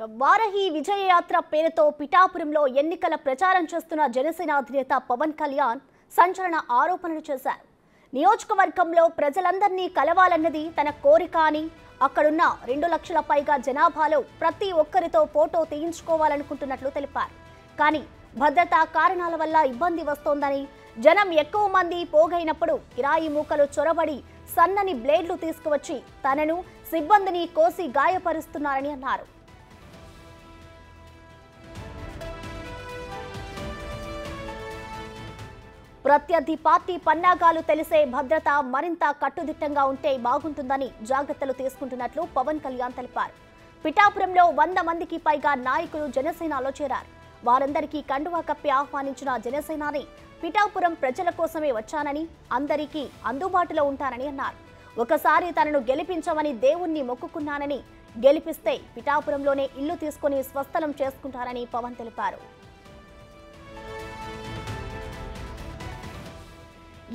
వారహి విజయయాత్ర పేరుతో పిఠాపురంలో ఎన్నికల ప్రచారం చేస్తున్న జనసేన అధినేత పవన్ కళ్యాణ్ సంచలన ఆరోపణలు చేశారు. నియోజకవర్గంలో ప్రజలందరినీ కలవాలన్నది తన కోరిక అని, అక్కడున్న 2 లక్షల పైగా జనాభాలో ప్రతి ఒక్కరితో ఫోటో తీయించుకోవాలనుకుంటున్నట్లు తెలిపారు. కానీ భద్రతా కారణాల వల్ల ఇబ్బంది వస్తోందని, జనం ఎక్కువ మంది పోగైనప్పుడు కిరాయి మూకలు చొరబడి సన్నని బ్లేడ్లు తీసుకువచ్చి తనను సిబ్బందిని కోసి గాయపరుస్తున్నారని అన్నారు. ప్రత్యర్థి పార్టీ పన్నాగాలు తెలిసే భద్రత మరింత కట్టుదిట్టంగా ఉంటే బాగుంటుందని జాగ్రత్తలు తీసుకుంటున్నట్లు పవన్ కళ్యాణ్ తెలిపారు. పిఠాపురంలో 100 మందికి పైగా నాయకులు జనసేనలో చేరారు. వారందరికీ కండువా కప్పి ఆహ్వానించిన జనసేనాని పిఠాపురం ప్రజల కోసమే వచ్చానని, అందరికీ అందుబాటులో ఉంటానని అన్నారు. ఒకసారి తనను గెలిపించమని దేవుణ్ణి మొక్కుకున్నానని, గెలిపిస్తే పిఠాపురంలోనే ఇల్లు తీసుకుని స్వస్థలం చేసుకుంటారని పవన్ తెలిపారు.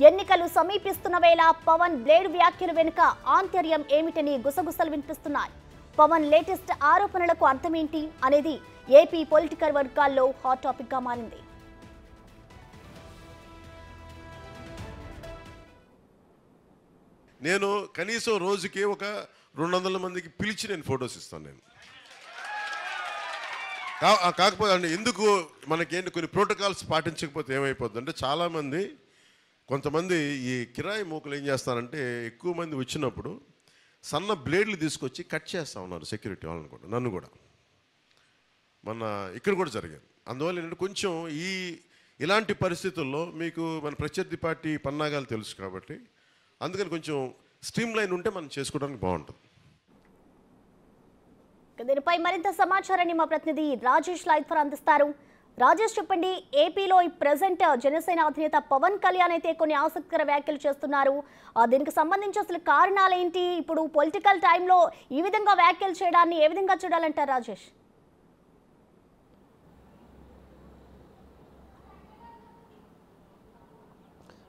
ఎన్నికలు సమీపిస్తున్న వేళ పవన్ బ్లేడ్ వ్యాఖ్యలు వెనుక ఆంతర్యం ఏమిటని గుసగుసలు వినిపిస్తున్నాయి. పవన్ లేటెస్ట్ ఆరోపణలకు అర్థమేంటి అనేది ఏపీ పొలిటికల్ వర్గాల్లో హాట్ టాపిక్ గా మారింది. నేను కనీసం రోజుకి ఒక 200 మందికి పిలిచి నేను ఫొటోస్ ఇస్తాను. నేను కాకపోతే అంటే ఎందుకు మనకేంటి కొన్ని ప్రోటోకాల్స్ పాటించకపోతే ఏమైపోద్ది అంటే, చాలామంది కొంతమంది ఈ కిరాయి మూకలు ఏం చేస్తారంటే, ఎక్కువ మంది వచ్చినప్పుడు సన్న బ్లేడ్లు తీసుకొచ్చి కట్ చేస్తూ ఉన్నారు సెక్యూరిటీ వాళ్ళని కూడా, నన్ను కూడా. మన ఇక్కడ కూడా జరిగింది. అందువల్ల ఏంటంటే కొంచెం ఇలాంటి పరిస్థితుల్లో మీకు మన ప్రత్యర్థి పార్టీ పన్నాగాలు తెలుసు కాబట్టి, అందుకని కొంచెం స్ట్రీమ్ లైన్ ఉంటే మనం చేసుకోవడానికి బాగుంటుంది. దీనిపై మరింత సమాచారాన్ని మా ప్రతినిధి రాజేష్ లైవ్ అందిస్తారు. రాజేష్, చెప్పండి, ఏపీలో ఈ ప్రెసెంట్ జనసేన అధినేత పవన్ కళ్యాణ్ అయితే కొన్ని ఆసక్తికర వ్యాఖ్యలు చేస్తున్నారు. దీనికి సంబంధించి అసలు కారణాలు ఏంటి? ఇప్పుడు పొలిటికల్ టైంలో ఈ విధంగా వ్యాఖ్యలు చేయడాన్ని ఏ విధంగా చూడాలంటారు రాజేష్?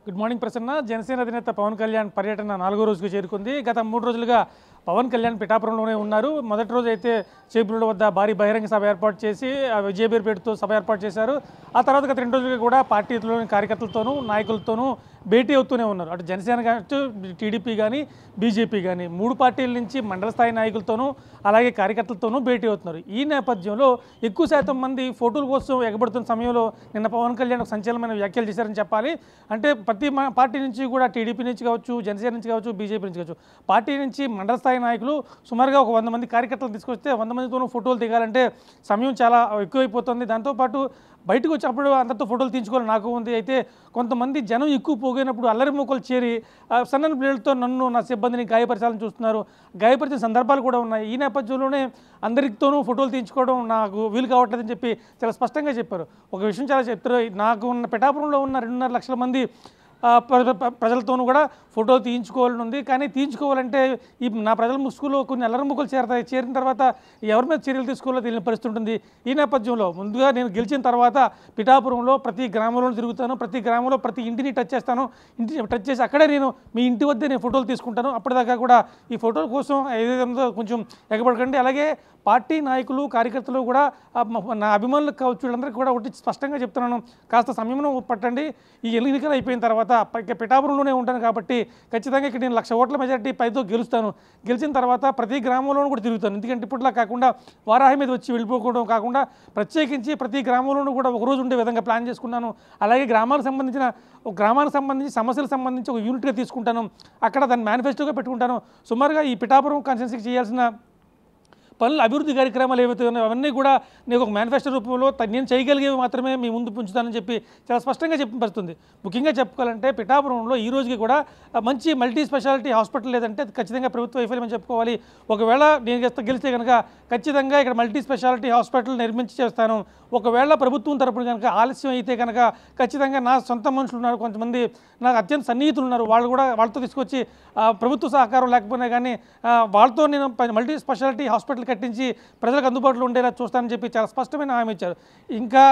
Good morning Prasanna. జనసేన అధినేత పవన్ కళ్యాణ్ పర్యటన 4వ రోజుకు చేరుకుంది. గత 3 రోజులుగా పవన్ కళ్యాణ్ పిఠాపురంలోనే ఉన్నారు. మొదటి రోజు అయితే చేబ్రోడ్ వద్ద భారీ బహిరంగ సభ ఏర్పాటు చేసి విజయబేరుపేటతో సభ ఏర్పాటు చేశారు. ఆ తర్వాత గత 2 రోజులుగా కూడా పార్టీలోని కార్యకర్తలతోనూ నాయకులతోనూ భేటీ అవుతూనే ఉన్నారు. అటు జనసేన కావచ్చు, టీడీపీ కానీ, బీజేపీ కానీ 3 పార్టీల నుంచి మండల స్థాయి నాయకులతోనూ అలాగే కార్యకర్తలతోనూ భేటీ అవుతున్నారు. ఈ నేపథ్యంలో ఎక్కువ శాతం మంది ఫోటోల కోసం ఎగబడుతున్న సమయంలో నిన్న పవన్ కళ్యాణ్ ఒక సంచలనమైన వ్యాఖ్యలు చేశారని చెప్పాలి. అంటే ప్రతి పార్టీ నుంచి కూడా, టీడీపీ నుంచి కావచ్చు, జనసేన నుంచి కావచ్చు, బీజేపీ నుంచి కావచ్చు, పార్టీ నుంచి మండల స్థాయి నాయకులు సుమారుగా ఒక 100 మంది కార్యకర్తలు తీసుకొస్తే 100 మందితోనూ ఫోటోలు దిగాలంటే సమయం చాలా ఎక్కువైపోతుంది. దాంతోపాటు బయటకు వచ్చినప్పుడు అందరితో ఫోటోలు తీయించుకోవాలని నాకు ఉంది. అయితే కొంతమంది జనం ఎక్కువ పోగైనప్పుడు అల్లరి మూకలు చేరి సన్నని బ్లేడ్లతో నన్ను, నా సిబ్బందిని గాయపరచాలని చూస్తున్నారు. గాయపరిచిన సందర్భాలు కూడా ఉన్నాయి. ఈ నేపథ్యంలోనే అందరితోనూ ఫోటోలు తీయించుకోవడం నాకు వీలు కావట్లేదని చెప్పి చాలా స్పష్టంగా చెప్పారు. ఒక విషయం చాలా చెప్తారు, నాకు ఉన్న పిఠాపురంలో ఉన్న 2.5 లక్షల మంది ప్రజలతోనూ కూడా ఫోటో తీయించుకోవాలని ఉంది. కానీ తీయించుకోవాలంటే నా ప్రజల ముసుగులో కొన్ని అల్లరి ముక్కలు చేరతాయి. చేరిన తర్వాత ఎవరి మీద చర్యలు తీసుకోవాలో తెలియని పరిస్థితి ఉంటుంది. ఈ నేపథ్యంలో ముందుగా నేను గెలిచిన తర్వాత పిఠాపురంలో ప్రతి గ్రామంలో తిరుగుతాను, ప్రతి గ్రామంలో ప్రతి ఇంటిని టచ్ చేస్తాను. ఇంటిని టచ్ చేసి అక్కడే నేను మీ ఇంటి వద్దే నేను ఫోటోలు తీసుకుంటాను. అప్పటిదాకా కూడా ఈ ఫోటోల కోసం ఏదైతే కొంచెం ఎగబడకండి. అలాగే పార్టీ నాయకులు, కార్యకర్తలు కూడా, నా అభిమానులకు కావచ్చు, వీళ్ళందరికీ కూడా ఒకటి స్పష్టంగా చెప్తున్నాను, కాస్త సమయంలో పట్టండి. ఈ ఎన్నికలు అయిపోయిన తర్వాత పిఠాపురంలోనే ఉంటాను కాబట్టి ఖచ్చితంగా ఇక్కడ నేను 1,00,000 ఓట్ల మెజార్టీ పైతో గెలుస్తాను. గెలిచిన తర్వాత ప్రతి గ్రామంలోనూ కూడా తిరుగుతాను. ఎందుకంటే ఇప్పట్లా కాకుండా వారాహి మీద వచ్చి వెళ్ళిపోవడం కాకుండా ప్రత్యేకించి ప్రతి గ్రామంలోనూ కూడా ఒకరోజు ఉండే విధంగా ప్లాన్ చేసుకున్నాను. అలాగే గ్రామానికి సంబంధించి సమస్యలకు సంబంధించి ఒక యూనిట్గా తీసుకుంటాను. అక్కడ దాన్ని మేనిఫెస్టోగా పెట్టుకుంటాను. సుమారుగా ఈ పిఠాపురం కాన్స్టిట్యున్సీకి చేయాల్సిన పనులు, అభివృద్ధి కార్యక్రమాలు ఏవైతే ఉన్నాయో అవన్నీ కూడా నేను ఒక మేనిఫెస్టో రూపంలో నేను చేయగలిగేవి మాత్రమే మీ ముందు ఉంచుతానని చెప్పి చాలా స్పష్టంగా చెప్పబడుతుంది. ముఖ్యంగా చెప్పుకోవాలంటే పిఠాపురంలో ఈ రోజుకి కూడా మంచి మల్టీ స్పెషాలిటీ హాస్పిటల్ లేదంటే ఖచ్చితంగా ప్రభుత్వ వైఫల్యం అని చెప్పుకోవాలి. ఒకవేళ నేను గెలిస్తే కనుక ఖచ్చితంగా ఇక్కడ మల్టీ స్పెషాలిటీ హాస్పిటల్ నిర్మించి చేస్తాను. ఒకవేళ ప్రభుత్వం తరపున కనుక ఆలస్యం అయితే కనుక ఖచ్చితంగా నా సొంత మనుషులు ఉన్నారు, కొంతమంది నాకు అత్యంత సన్నిహితులు ఉన్నారు, వాళ్ళతో తీసుకొచ్చి ప్రభుత్వ సహకారం లేకపోయినా కానీ వాళ్ళతో నేను మల్టీ స్పెషాలిటీ హాస్పిటల్ కట్టించి ప్రజలకు అందుబాటులో ఉండేలా చూస్తానని చెప్పి చాలా స్పష్టమైన హామీ ఇచ్చారు. ఇంకా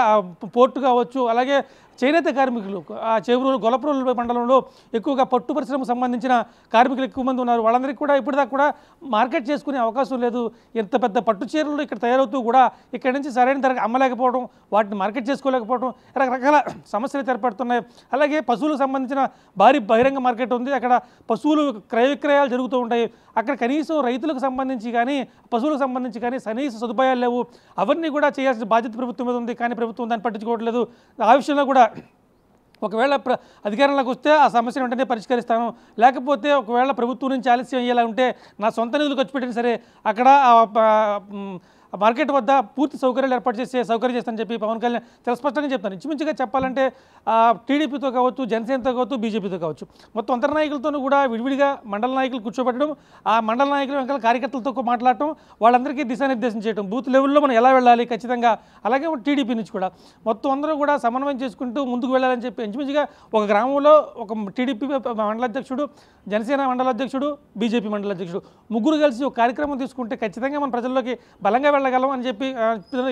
పోర్టు కావచ్చు, అలాగే చేనేత కార్మికులు ఆ చేబ్రోలు గొల్లప్రోలు మండలంలో ఎక్కువగా పట్టు పరిశ్రమకు సంబంధించిన కార్మికులు ఎక్కువ మంది ఉన్నారు. వాళ్ళందరికీ కూడా ఇప్పటిదాకా కూడా మార్కెట్ చేసుకునే అవకాశం లేదు. ఎంత పెద్ద పట్టు చీరలు ఇక్కడ తయారవుతూ కూడా ఇక్కడ నుంచి సరైన ధరకు అమ్మలేకపోవడం, వాటిని మార్కెట్ చేసుకోలేకపోవడం, రకరకాల సమస్యలు ఏర్పడుతున్నాయి. అలాగే పశువులకు సంబంధించిన భారీ బహిరంగ మార్కెట్ ఉంది. అక్కడ పశువులు క్రయ విక్రయాలు జరుగుతూ ఉంటాయి. అక్కడ కనీసం రైతులకు సంబంధించి కానీ పశువులకు సంబంధించి కానీ కనీస సదుపాయాలు లేవు. అవన్నీ కూడా చేయాల్సిన బాధ్యత ప్రభుత్వం మీద ఉంది. కానీ ప్రభుత్వం దాన్ని పట్టించుకోవట్లేదు. ఆ విషయంలో కూడా ఒకవేళ అధికారంలోకి వస్తే ఆ సమస్యను వెంటనే పరిష్కరిస్తాను, లేకపోతే ఒకవేళ ప్రభుత్వం నుంచి ఆలస్యం అయ్యేలా ఉంటే నా సొంత నిధులు ఖర్చు పెట్టినా సరే అక్కడ మార్కెట్ వద్ద పూర్తి సౌకర్యాలు ఏర్పాటు సౌకర్యం చేస్తానని చెప్పి పవన్ కళ్యాణ్ చాలా స్పష్టంగా చెప్తాను. ఇంచుమించుగా చెప్పాలంటే టీడీపీతో కావచ్చు, జనసేనతో కావచ్చు, బీజేపీతో కావచ్చు, మొత్తం అంతర్ నాయకులతోనూ కూడా విడివిడిగా మండల నాయకులు కూర్చోబెట్టడం, ఆ మండల నాయకుల వెనకాల కార్యకర్తలతో మాట్లాడటం, వాళ్ళందరికీ దిశానిర్దేశం చేయడం, బూత్ లెవెల్లో మనం ఎలా వెళ్ళాలి ఖచ్చితంగా, అలాగే టీడీపీ నుంచి కూడా మొత్తం అందరూ కూడా సమన్వయం చేసుకుంటూ ముందుకు వెళ్ళాలని చెప్పి ఇంచుమించుగా ఒక గ్రామంలో ఒక టీడీపీ మండల అధ్యక్షుడు, జనసేన మండల అధ్యక్షుడు, బీజేపీ మండల అధ్యక్షుడు ముగ్గురు కలిసి ఒక కార్యక్రమం తీసుకుంటే ఖచ్చితంగా మన ప్రజల్లోకి బలంగా వెళ్ళగలం అని చెప్పి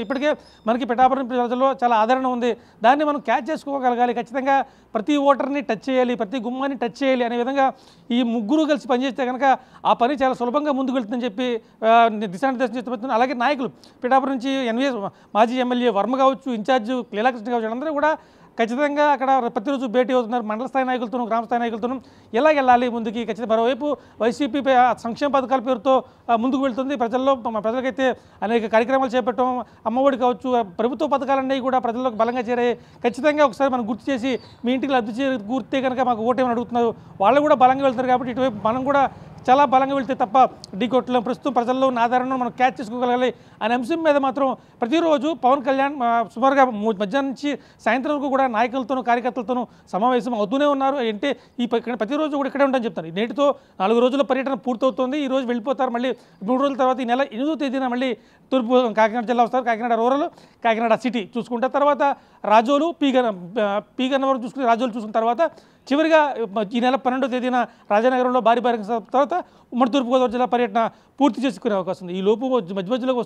ఇప్పటికే మనకి పిఠాపురం ప్రజల్లో చాలా ఆదరణ ఉంది. దాన్ని మనం క్యాచ్ చేసుకోగలగాలి. ఖచ్చితంగా ప్రతి ఓటర్ని టచ్ చేయాలి, ప్రతి గుమ్మాన్ని టచ్ చేయాలి అనే విధంగా ఈ ముగ్గురు కలిసి పనిచేస్తే కనుక ఆ పని చాలా సులభంగా ముందుకు వెళ్తుందని చెప్పి దిశానిర్దేశం చేస్తున్నారు. అలాగే నాయకులు పిఠాపురం నుంచి ఎన్వీఎస్ మాజీ ఎమ్మెల్యే వర్మ కావచ్చు, ఇన్ఛార్జ్ లీలాకృష్ణ కావచ్చు, అందరూ కూడా ఖచ్చితంగా అక్కడ ప్రతిరోజు భేటీ అవుతున్నారు. మండల స్థాయి నాయకులతోనూ గ్రామ స్థాయి నాయకులతోనూ ఎలా వెళ్ళాలి ముందుకి. ఖచ్చితంగా మరోవైపు వైసీపీ సంక్షేమ పథకాల పేరుతో ముందుకు వెళ్తుంది. ప్రజలకైతే అనేక కార్యక్రమాలు చేపట్టడం, అమ్మఒడి కావచ్చు, ప్రభుత్వ పథకాలన్నీ కూడా ప్రజల్లోకి బలంగా చేరాయి. ఖచ్చితంగా ఒకసారి మనం గుర్తు చేసి మీ ఇంటికి లబ్ధి కూర్తే కనుక మాకు ఓటేమని అడుగుతున్నారు. వాళ్ళు కూడా బలంగా వెళ్తారు. కాబట్టి ఇటువైపు మనం కూడా చాలా బలంగా వెళ్తే తప్ప ఢీకొట్టలేం. ప్రస్తుతం ప్రజల్లో ఉన్న ఆధారాన్ని మనం క్యాచ్ చేసుకోగలగాలి అనే అంశం మీద మాత్రం ప్రతిరోజు పవన్ కళ్యాణ్ సుమారుగా మధ్యాహ్నం నుంచి సాయంత్రం వరకు కూడా నాయకులతోనూ కార్యకర్తలతోనూ సమావేశం అవుతూనే ఉన్నారు. అంటే ప్రతిరోజు కూడా ఇక్కడే ఉంటాయని చెప్తారు. నేటితో 4 రోజుల పర్యటన పూర్తవుతుంది. ఈ రోజు వెళ్ళిపోతారు. మళ్ళీ 3 రోజుల తర్వాత ఈ నెల 8వ తేదీన మళ్ళీ తూర్పు కాకినాడ జిల్లా వస్తారు. కాకినాడ రూరల్, కాకినాడ సిటీ చూసుకుంటే తర్వాత రాజోలు, పీ గన్నవరం చూసుకుని రాజోలు చూసుకున్న తర్వాత చివరిగా ఈ నెల 12వ తేదీన రాజానగరంలో భారీ తర్వాత ఉమ్మడి తూర్పుగోదావరి జిల్లా పర్యటన పూర్తి చేసుకునే అవకాశం ఉంది. ఈ లోపు మధ్యలోకి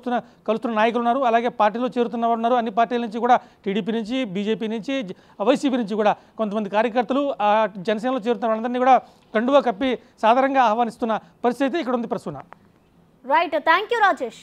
కలుస్తున్న నాయకులు ఉన్నారు. అలాగే పార్టీలో చేరుతున్న వారు ఉన్నారు. అన్ని పార్టీల నుంచి కూడా టీడీపీ నుంచి, బీజేపీ నుంచి, వైసీపీ నుంచి కూడా కొంతమంది కార్యకర్తలు జనసేనలో చేరుతున్న వాళ్ళందరినీ కూడా కండువా కప్పి సాధారణంగా ఆహ్వానిస్తున్న పరిస్థితి ఇక్కడ ఉంది ప్రస్తుతం. Right, thank you Rajesh.